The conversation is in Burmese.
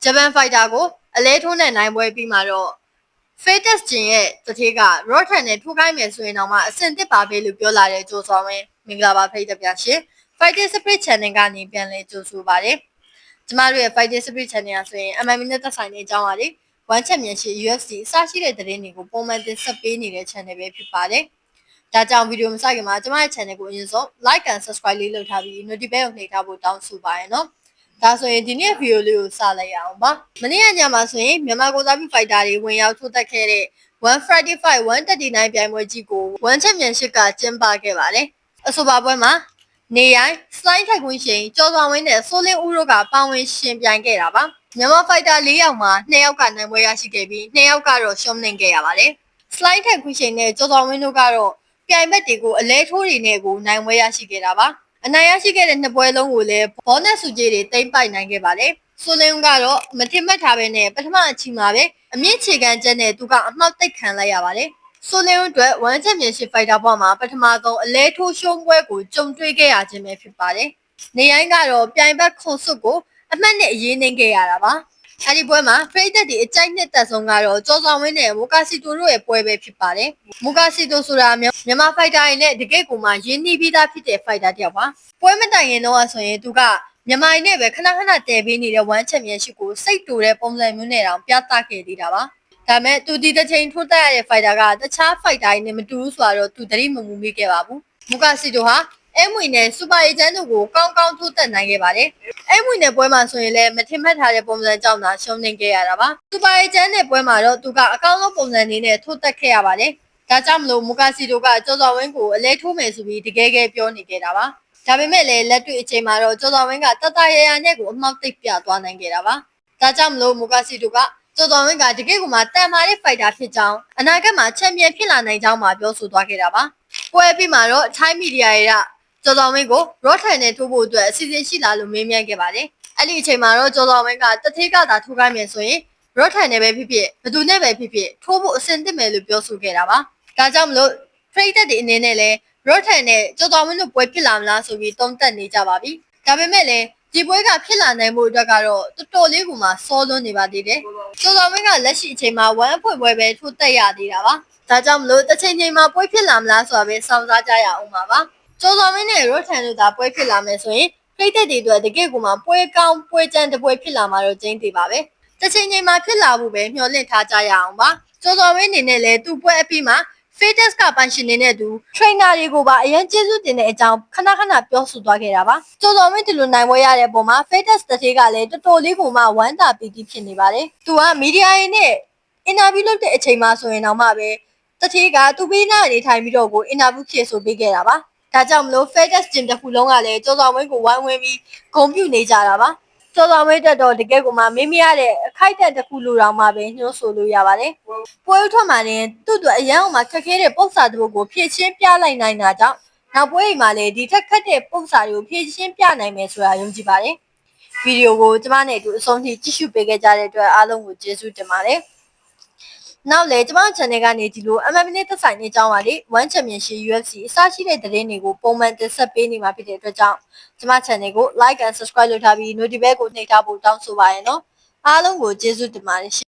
Japan Fighter ကိုအလဲထိုးနဲ့နိုင်ပွဲပြီးမှာတော့ Fates ဂျင်ရဲ့တထေးက Rotan နဲ့ထိုးခိုင်းမယ်ဆိုရင်တော့မှအဆင်သစ်ပါပဲလို့ပြောလာတဲ့ကြိုးစော်ဝင်မင်္ဂလာပါဖိတ်တပြရှင် Fighting Spirit Channel ကနေပြန်လည်ကြိုဆိုပါတယ်ကျမတို့ရဲ့ Fighting Spirit Channel ဆိုရင် MMA နဲ့သက်ဆိုင်တဲ့အကြောင်းအရာတွေ One Championship UFC အစရှိတဲ့သတင်းတွေကိုပုံမှန်တင်ဆက်ပေးနေတဲ့ channel ပဲဖြစ်ပါတယ်ဒါကြောင့်ဗီဒီယိုမစခင်မှာကျမရဲ့ channel ကိုအရင်ဆုံး like and subscribe လေးလုပ်ထားပြီး notification ကိုနှိပ်ထားဖို့တောင်းဆိုပါရနော်ဒါဆိုရင်ဒီနေ့ဗီဒီယိုလေးကိုစလိုက်ရအောင်ပါမနေ့ကညမှာဆိုရင်မြန်မာကိုစားပြု fighter တွေဝင်ရောက်ထိုးတက်ခဲ့တဲ့ One Friday Fight 139ပြိုင်ပွဲကြီးကို One Championship ကကျင်းပခဲ့ပါတယ်အဆိုပါပွဲမှာနေရိုင်း slide ထိုက်ခွင့်ရှိန်ကျော်စွာဝင်းနဲ့စိုးလင်းဦးတို့ကပါဝင်ရှင်ပြိုင်ခဲ့တာပါမြန်မာ fighter 4ယောက်မှာ2ယောက်ကနိုင်ပွဲရရှိခဲ့ပြီး2ယောက်ကတော့ရှုံးနိမ့်ခဲ့ရပါတယ် slide ထိုက်ခွင့်ရှိန်နဲ့ကျော်စွာဝင်းတို့ကတော့ပြိုင်ဘက်တွေကိုအလဲထိုးတွေနဲ့ကိုနိုင်ပွဲရရှိခဲ့တာပါအနိုင်ရရှိခဲ့တဲ့နှစ်ပွဲလုံးကိုလည်းဘောနက်စုကြီးတွေတိမ့်ပိုက်နိုင်ခဲ့ပါတယ်ဆိုလင်းကတော့မထင်မှတ်ထားပဲနဲ့ပထမအချီမှာပဲအမြင့်ခြေခံချက်နဲ့သူကအမှောက်တိတ်ခံလိုက်ရပါတယ်ဆိုလင်းအတွက် One Championship Fighter ဘောမှာပထမဆုံးအလဲထိုးရှုံးပွဲကိုကြုံတွေ့ခဲ့ရခြင်းပဲဖြစ်ပါတယ်နေရိုင်းကတော့ပြိုင်ဘက်ခုံစွတ်ကိုအမှတ်နဲ့အရေးနှိမ့်ခဲ့ရတာပါအဲဒီပွဲမှာဖရိတ်သက်ဒီအကြိုက်နှစ်သက်ဆုံးကတော့ကျော်စွာဝင်းနဲ့မူကာစီတိုတို့ရဲ့ပွဲပဲဖြစ်ပါတယ်မူကာစီတိုဆိုတာမြန်မာဖိုက်တာတွေနဲ့တကယ့်ကိုမှရင်းနှီးပြီးသားဖြစ်တဲ့ဖိုက်တာတယောက်ပါပွဲမတိုင်ရင်တော့ဆိုရင်သူကမြန်မာရင်းနဲ့ပဲခဏခဏတည်ပေးနေတဲ့ One Championship ကိုစိတ်တူတဲ့ပုံစံမျိုးနဲ့တောင်ပြသခဲ့သေးတာပါဒါမဲ့သူဒီတစ်ချိန်ထိုးတက်ရတဲ့ဖိုက်တာကတခြားဖိုက်တာတွေနဲ့မတူဘူးဆိုတော့သူသတိမမူမိခဲ့ပါဘူးမူကာစီတိုဟာအဲမွေနဲ့စူပါအေဂျန်တို့ကိုကောင်းကောင်းထိုးတက်နိုင်ခဲ့ပါတယ်အဲမွေနဲ့ပွဲမှာဆိုရင်လည်းမထင်မှတ်ထားတဲ့ပုံစံကြောင့်သာရှုံးနိမ့်ခဲ့ရတာပါစူပါအေဂျန်နဲ့ပွဲမှာတော့သူကအကောင်းဆုံးပုံစံလေးနဲ့ထိုးတက်ခဲ့ရပါတယ်ဒါကြောင့်မလို့မူကာစီတိုကကျော်စွာဝင်းကိုအလဲထိုးမယ်ဆိုပြီးတကယ်ပြောနေခဲ့တာပါဒါပေမဲ့လည်းလက်တွေ့အချိန်မှာတော့ကျော်စွာဝင်းကတတရရနဲ့ကိုအမှောက်တိတ်ပြသွားနိုင်ခဲ့တာပါဒါကြောင့်မလို့မူကာစီတိုကကျော်စွာဝင်းကတကယ်ကိုမှတန်မာတဲ့ဖိုက်တာဖြစ်ကြောင်းအနာဂတ်မှာချန်ပီယံဖြစ်လာနိုင်ကြောင်းမှပြောဆိုသွားခဲ့တာပါပွဲပြီးမှာတော့ Thai Media တွေကကျော်စွာဝင်းကို Rotan နဲ့ထိုးဖို့အတွက်အစီအစဉ်ရှိလားလို့မေးမြန်းခဲ့ပါတယ်အဲ့ဒီအချိန်မှာတော့ကျော်စွာဝင်းကတထေးကသာထိုးခိုင်းမယ်ဆိုရင် Rotan နဲ့ပဲဖြစ်ဖြစ်ဘယ်သူနဲ့ပဲဖြစ်ဖြစ်ထိုးဖို့အဆင်သင့်မယ်လို့ပြောဆိုခဲ့တာပါဒါကြောင့်မလို့ Trader တွေအနေနဲ့လည်း Rotan နဲ့ကျော်စွာဝင်းတို့ပွဲဖြစ်လာမလားဆိုပြီးတုံးတက်နေကြပါပြီဒါပေမဲ့လည်းဒီပွဲကဖြစ်လာနိုင်မှုအတွက်ကတော့တော်တော်လေးကိုမှစောလွန်းနေပါသေးတယ်ကျော်စွာဝင်းကလက်ရှိအချိန်မှာ1အဖွင့်ပွဲပဲထိုးတက်ရသေးတာပါဒါကြောင့်မလို့တစ်ချိန်ချိန်မှာပွဲဖြစ်လာမလားဆိုတာပဲစောင့်စားကြရအောင်ပါကျော်စွာဝင်းနဲ့ Rotan တို့သာပွဲဖြစ်လာမယ်ဆိုရင်ဖိတ်သက်တွေအတွက်တကယ့်ကိုမှပွဲကောင်းပွဲကျန်းတပွဲဖြစ်လာမှာတော့ကျင်းသေးပါပဲတစ်ချိန်ချိန်မှာဖြစ်လာဖို့ပဲမျှော်လင့်ထားကြရအောင်ပါကျော်စွာဝင်းအနေနဲ့လည်းသူ့ပွဲအပြီးမှာFates ကပိုင်ရှင်နေတဲ့သူ trainer တွေကိုပါအရင်ကျေးဇူးတင်တဲ့အကြောင်းခဏခဏပြောဆိုသွားခဲ့တာပါကျော်စွာဝင်းဒီလိုနိုင်ပွဲရတဲ့ပုံမှာ Fates တထေးကလည်းတော်တော်လေးကိုမှဝမ်းသာပီတိဖြစ်နေပါတယ်သူကမီဒီယာရင်းနဲ့အင်တာဗျူးလုပ်တဲ့အချိန်မှာဆိုရင်တော့မှပဲတထေးကသူ့ဘေးနားနေထိုင်ပြီးတော့ကိုအင်တာဗျူးဖြေဆိုပေးခဲ့တာပါဒါကြောင့်မလို့ Fates ဂျင်တစ်ခုလုံးကလည်းကျော်စွာဝင်းကိုဝိုင်းဝန်းပြီးဂုဏ်ပြုနေကြတာပါကျော်စွာဝင်းတက်တော့တကယ်ကိုမှမေးမရတဲ့အခိုက်အတန့်တစ်ခုလိုတောင်မှပဲညှိုးဆိုလို့ရပါတယ်ပွဲဥထွက်မှာလည်းသူ့အတွက်အရန်အောင်မှခက်ခဲတဲ့ပုံစံတစ်ခုကိုဖြည့်ရှင်းပြလိုက်နိုင်တာကြောင့်နောက်ပွဲအိမ်မှာလည်းဒီထက်ခက်တဲ့ပုံစံတွေကိုဖြည့်ရှင်းပြနိုင်မယ်ဆိုတာယုံကြည်ပါတယ်ဗီဒီယိုကိုကျမနဲ့အတူအဆုံးထိကြည့်ရှုပေးခဲ့ကြတဲ့အတွက်အားလုံးကိုကျေးဇူးတင်ပါတယ်နောက်လေကျမ channel ကနေဒီလို MMA နဲ့သက်ဆိုင်တဲ့အကြောင်းအရာတွေ One Championship UFC အစရှိတဲ့သတင်းတွေကိုပုံမှန်တင်ဆက်ပေးနေမှာဖြစ်တဲ့အတွက်ကြောင့်ကျမ channel ကို like and subscribe လုပ်ထားပြီး notification ကိုနှိပ်ထားဖို့တောင်းဆိုပါရနော်အားလုံးကိုကျေးဇူးတင်ပါတယ်